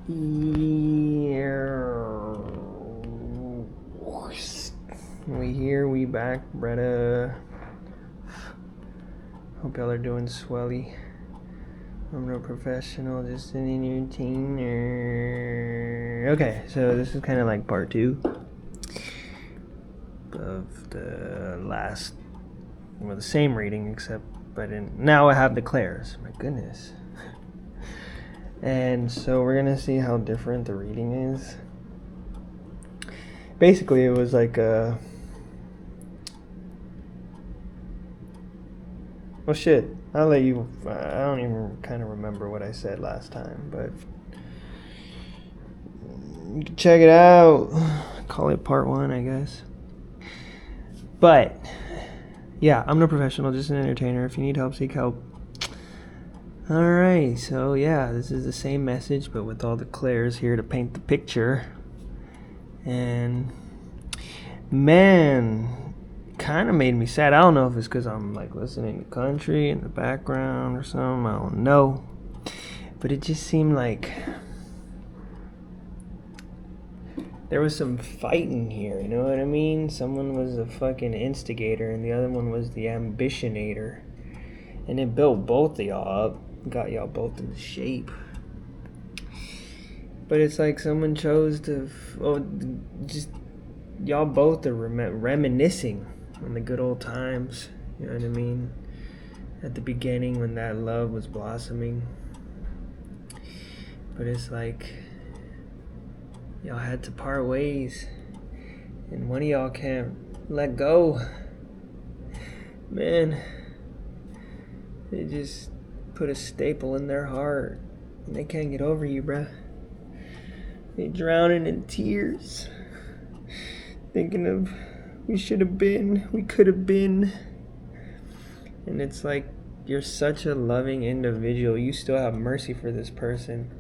We here, we back, Bretta. Hope y'all are doing swelly. I'm no professional, just an entertainer. Okay, so this is kind of like part 2 of the last, well, the same reading, except now I have the Claire's. My goodness. And so we're gonna see how different the reading is. Basically, it was like well, shit. I'll let you. I don't even kind of remember what I said last time, but you can check it out. Call it part 1, I guess. But yeah, I'm no professional, just an entertainer. If you need help, seek help. Alright, so yeah, this is the same message, but with all the Claire's here to paint the picture. And man, kind of made me sad. I don't know if it's because I'm like listening to country in the background or something. I don't know. But it just seemed like there was some fighting here, you know what I mean? Someone was the fucking instigator and the other one was the ambitionator. And it built both of y'all up. Got y'all both in shape. But it's like someone chose to... just... Y'all both are reminiscing on the good old times. You know what I mean? At the beginning when that love was blossoming. But it's like... Y'all had to part ways. And one of y'all can't let go. Man. They just put a staple in their heart. And they can't get over you, bruh. They drowning in tears. Thinking of we should have been, we could have been. And it's like you're such a loving individual. You still have mercy for this person.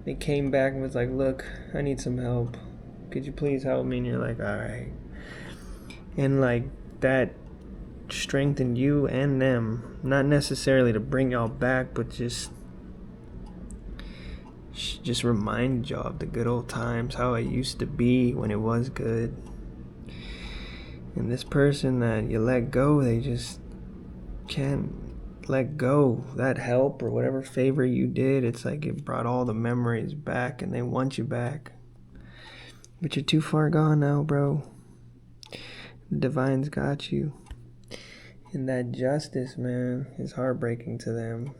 They came back and was like, look, I need some help. Could you please help me? And you're like, alright. And like that strengthened you and them. Not necessarily to bring y'all back, but just remind y'all of the good old times, how it used to be when it was good. And this person that you let go, they just can't let go. That help or whatever favor you did, it's like it brought all the memories back and they want you back. But you're too far gone now, bro. The divine's got you. And that justice, man, is heartbreaking to them.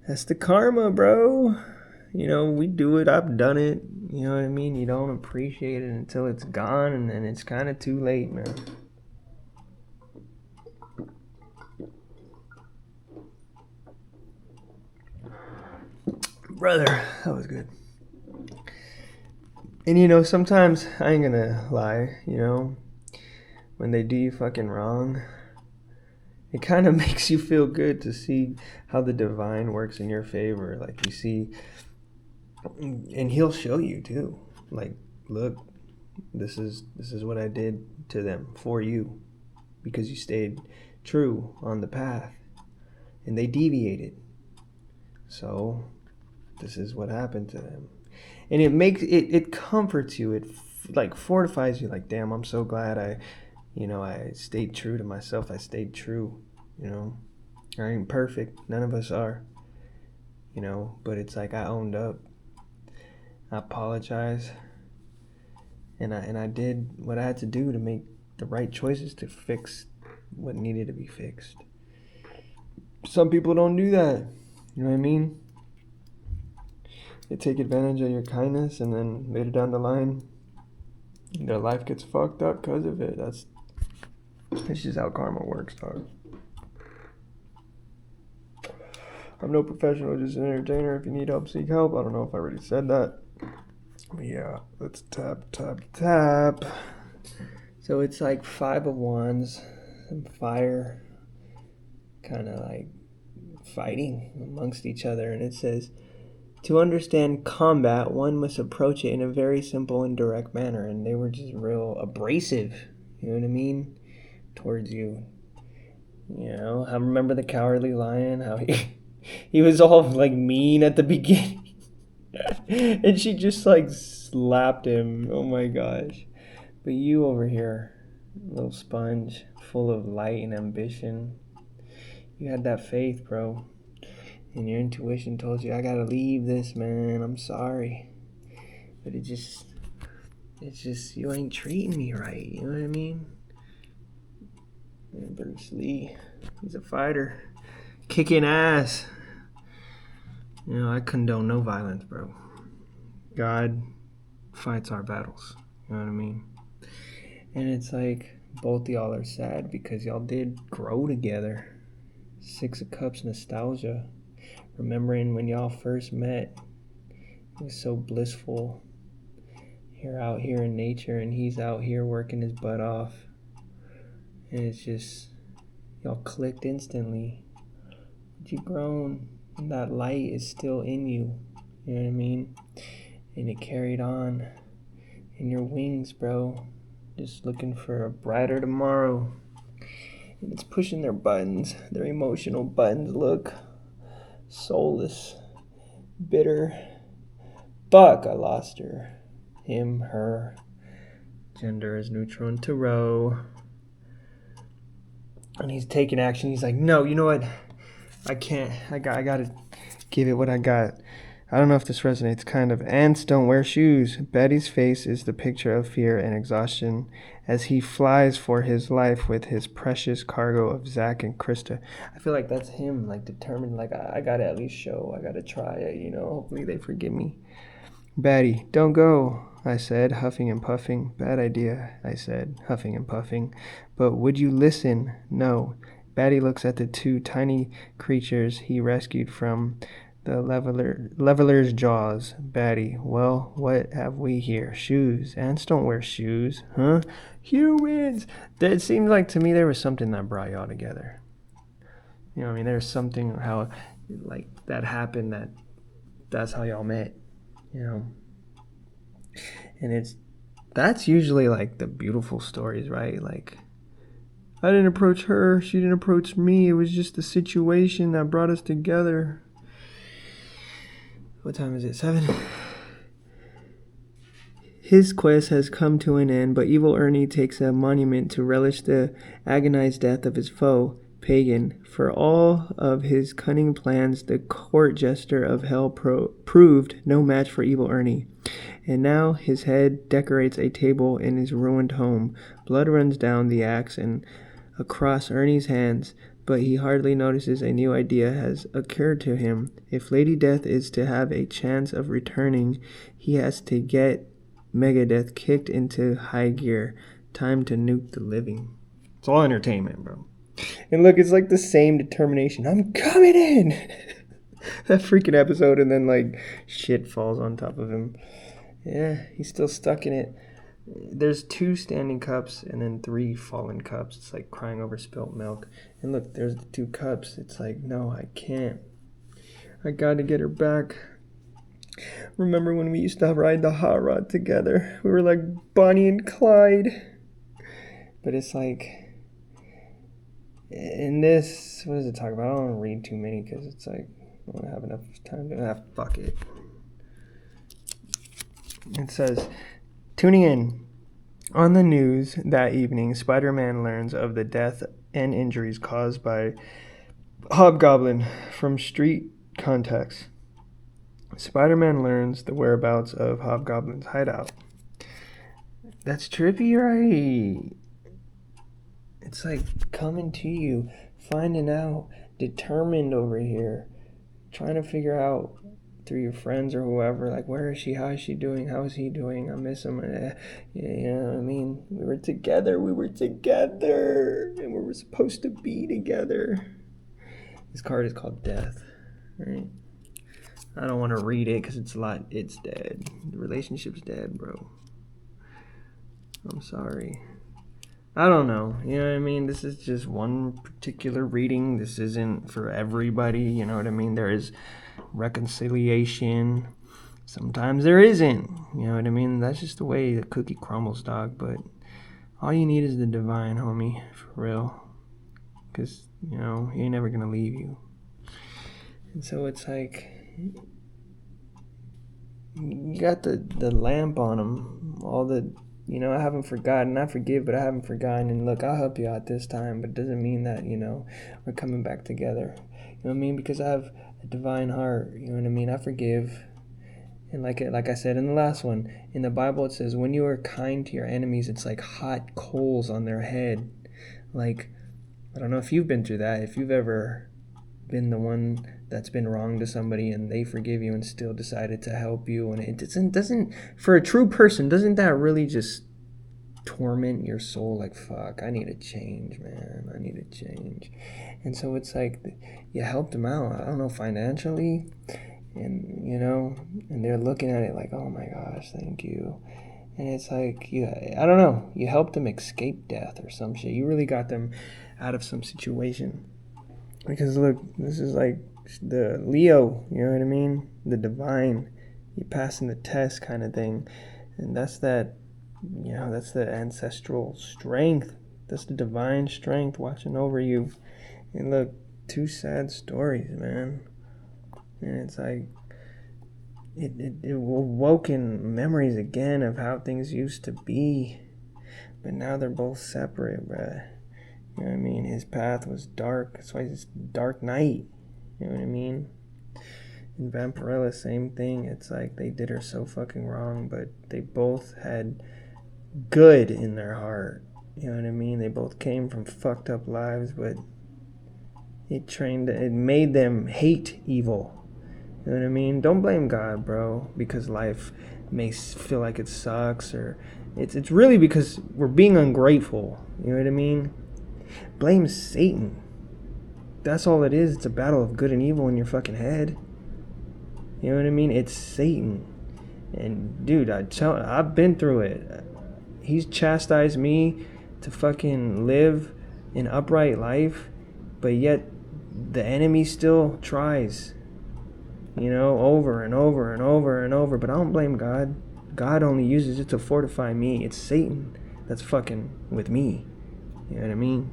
That's the karma, bro. You know, we do it. I've done it. You know what I mean? You don't appreciate it until it's gone, and then it's kind of too late, man. Brother, that was good. And you know, sometimes, I ain't gonna lie, you know, when they do you fucking wrong, it kind of makes you feel good to see how the divine works in your favor. Like, you see, and he'll show you too. Like, look, this is what I did to them for you, because you stayed true on the path, and they deviated. So, this is what happened to them, and it comforts you. It like fortifies you. Like, damn, I'm so glad I stayed true to myself. I stayed true, you know. I ain't perfect. None of us are, you know. But it's like I owned up. I apologize. And I did what I had to do to make the right choices to fix what needed to be fixed. Some people don't do that. You know what I mean? They take advantage of your kindness, and then later down the line, their life gets fucked up because of it. That's just how karma works, dog. I'm no professional, just an entertainer. If you need help, seek help. I don't know if I already said that. But yeah, let's tap. So it's like 5 of Wands, some fire, kind of like fighting amongst each other. And it says, to understand combat, one must approach it in a very simple and direct manner. And they were just real abrasive, you know what I mean, towards you. You know, I remember the Cowardly Lion, how he was all like mean at the beginning. And she just like slapped him. Oh my gosh. But you over here, little sponge, full of light and ambition. You had that faith, bro. And your intuition told you, I gotta leave this, man. I'm sorry. But it's just, you ain't treating me right. You know what I mean? And Bruce Lee, he's a fighter. Kicking ass. You know, I condone no violence, bro. God fights our battles. You know what I mean? And it's like, both y'all are sad because y'all did grow together. Six of Cups nostalgia. Remembering when y'all first met. It was so blissful. You're out here in nature and he's out here working his butt off. And it's just, y'all clicked instantly. But you've grown. And that light is still in you. You know what I mean? And it carried on. And your wings, bro. Just looking for a brighter tomorrow. And it's pushing their buttons. Their emotional buttons look soulless. Bitter. Fuck, I lost her. Him, her. Gender is neutral and tarot. And he's taking action. He's like, no, you know what? I can't. I gotta give it what I got. I don't know if this resonates, kind of. Ants don't wear shoes. Betty's face is the picture of fear and exhaustion as he flies for his life with his precious cargo of Zach and Krista. I feel like that's him, like determined, like I gotta at least show. I gotta try it, you know. Hopefully they forgive me. Betty, don't go, I said, huffing and puffing. Bad idea, I said, huffing and puffing. But would you listen? No. Batty looks at the two tiny creatures he rescued from the leveler's jaws. Batty, well, what have we here? Shoes. Ants don't wear shoes. Huh? Humans! It seems like to me there was something that brought y'all together. You know what I mean? There's something how, like, that happened that's how y'all met. You know? And that's usually, like, the beautiful stories, right? Like, I didn't approach her, she didn't approach me. It was just the situation that brought us together. What time is it? 7? His quest has come to an end, but evil Ernie takes a monument to relish the agonized death of his foe, Pagan. For all of his cunning plans, the court jester of hell proved no match for evil Ernie. And now his head decorates a table in his ruined home. Blood runs down the axe and across Ernie's hands, but he hardly notices a new idea has occurred to him. If Lady Death is to have a chance of returning, he has to get Megadeth kicked into high gear. Time to nuke the living. It's all entertainment, bro. And look, it's like the same determination. I'm coming in! That freaking episode, and then, like, shit falls on top of him. Yeah, he's still stuck in it. There's 2 standing cups and then 3 fallen cups. It's like crying over spilt milk. And look, there's the 2 cups. It's like, no, I can't. I gotta get her back. Remember when we used to ride the hot rod together? We were like Bonnie and Clyde. But it's like, in this, what does it talk about? I don't want to read too many because it's like, I don't have enough time to fuck it. It says, tuning in. On the news that evening, Spider-Man learns of the death and injuries caused by Hobgoblin from street contacts. Spider-Man learns the whereabouts of Hobgoblin's hideout. That's trippy, right? It's like coming to you, finding out, determined over here, trying to figure out through your friends or whoever, like, where is she? How is she doing? How is he doing? I miss him. You know what I mean? We were together, and we were supposed to be together. This card is called Death, right? I don't want to read it because it's dead. The relationship's dead, bro. I'm sorry. I don't know. You know what I mean? This is just one particular reading. This isn't for everybody. You know what I mean? There is reconciliation. Sometimes there isn't. You know what I mean? That's just the way the cookie crumbles, dog. But all you need is the divine, homie. For real. Because, you know, he ain't never going to leave you. And so it's like, you got the lamp on them. All the, I haven't forgotten. I forgive, but I haven't forgotten. And look, I'll help you out this time, but it doesn't mean that, we're coming back together. You know what I mean? Because I have a divine heart. You know what I mean? I forgive. And like I said in the last one, in the Bible it says, when you are kind to your enemies, it's like hot coals on their head. Like, I don't know if you've been through that. If you've ever been the one that's been wrong to somebody and they forgive you and still decided to help you, and it doesn't for a true person, doesn't that really just torment your soul? Like, fuck, I need to change, man. I need to change. And so it's like you helped them out, I don't know, financially, and and they're looking at it like, oh my gosh, thank you. And it's like, I don't know, you helped them escape death or some shit. You really got them out of some situation. Because look, this is like the Leo, you know what I mean? The divine, you passing the test kind of thing. And that's that, that's the ancestral strength. That's the divine strength watching over you. And look, two sad stories, man. And it's like, it awoken memories again of how things used to be. But now they're both separate, bruh. You know what I mean? His path was dark. That's why it's dark night. You know what I mean? In Vampirella, same thing. It's like they did her so fucking wrong, but they both had good in their heart. You know what I mean? They both came from fucked up lives, but it made them hate evil. You know what I mean? Don't blame God, bro, because life may feel like it sucks, or it's really because we're being ungrateful. You know what I mean? Blame Satan. That's all it is. It's a battle of good and evil in your fucking head. You know what I mean? It's Satan. And dude, I've been through it. He's chastised me to fucking live an upright life, but yet the enemy still tries. Over and over and over and over. But I don't blame God. God only uses it to fortify me. It's Satan that's fucking with me. You know what I mean?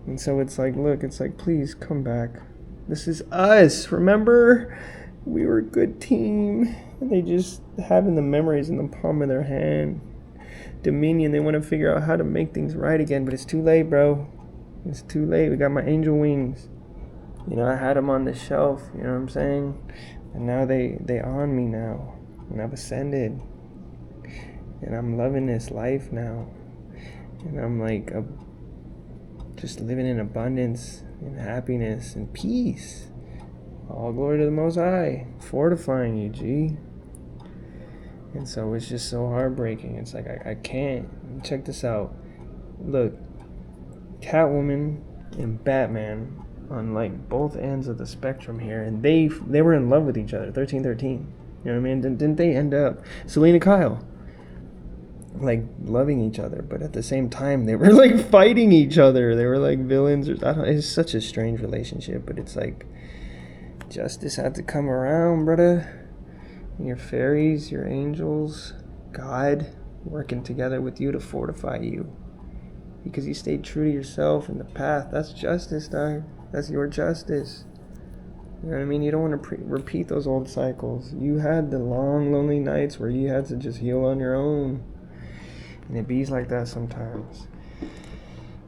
And so it's like, look, it's like, please come back. This is us. Remember? We were a good team. And they just having the memories in the palm of their hand. Dominion, they want to figure out how to make things right again. But it's too late, bro. It's too late. We got my angel wings. I had them on the shelf. You know what I'm saying? And now they on me now. And I've ascended. And I'm loving this life now. And I'm like just living in abundance and happiness and peace. All glory to the Most High, fortifying you, G. And so it's just so heartbreaking. It's like I can't. Check this out. Look, Catwoman and Batman on like both ends of the spectrum here, and they were in love with each other. 1313. You know what I mean? Didn't they end up Selena Kyle? Like loving each other, but at the same time they were like fighting each other. They were like villains. It's such a strange relationship, but it's like justice had to come around, brother. Your fairies, your angels, God working together with you to fortify you, because you stayed true to yourself and the path. That's justice, dog. That's your justice. You know what I mean? You don't want to repeat those old cycles. You had the long, lonely nights where you had to just heal on your own. And it bees like that sometimes.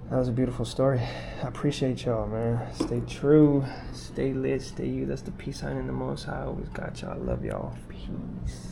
That was a beautiful story. I appreciate y'all, man. Stay true, stay lit, stay you. That's the peace sign in the Most High. I always got y'all. I love y'all. Peace.